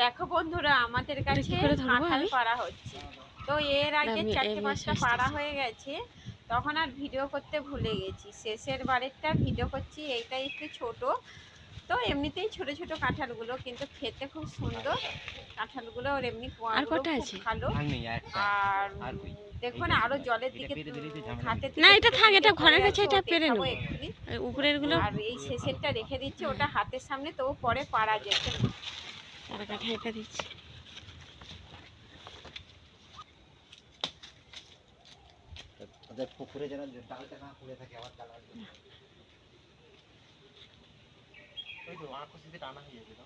দেখো বন্ধুরা, আমাদের কাছে কাঁঠাল পাড়া হচ্ছে। তো এর আগে 4-5টা পাড়া হয়ে গেছে, তখন আর ভিডিও করতে ভুলে গেছি। শেষের বারেরটা ভিডিও করছি, এইটা একটু ছোট। তো এমনিতেই ছোট ছোট কাঁঠালগুলো কিন্তু খেতে খুব সুন্দর। কাঁঠালগুলো আর এমনি কোয়াগুলো খুব ভালো। আর দেখুন আরো জলের দিকে হাতের দিকে দেখাবো এক্ষুনি। আর এই শেষেরটা রেখে দিচ্ছি, ওটা হাতের সামনে, তো পরে পাড়া যেত। তারা কাঠা এটা দিচ্ছে। ওদের পুকুরে যেন ডালটা না পড়ে থাকে, আবার ডাল ওই তো আঁকুশিতে টানা হয়ে যাবে।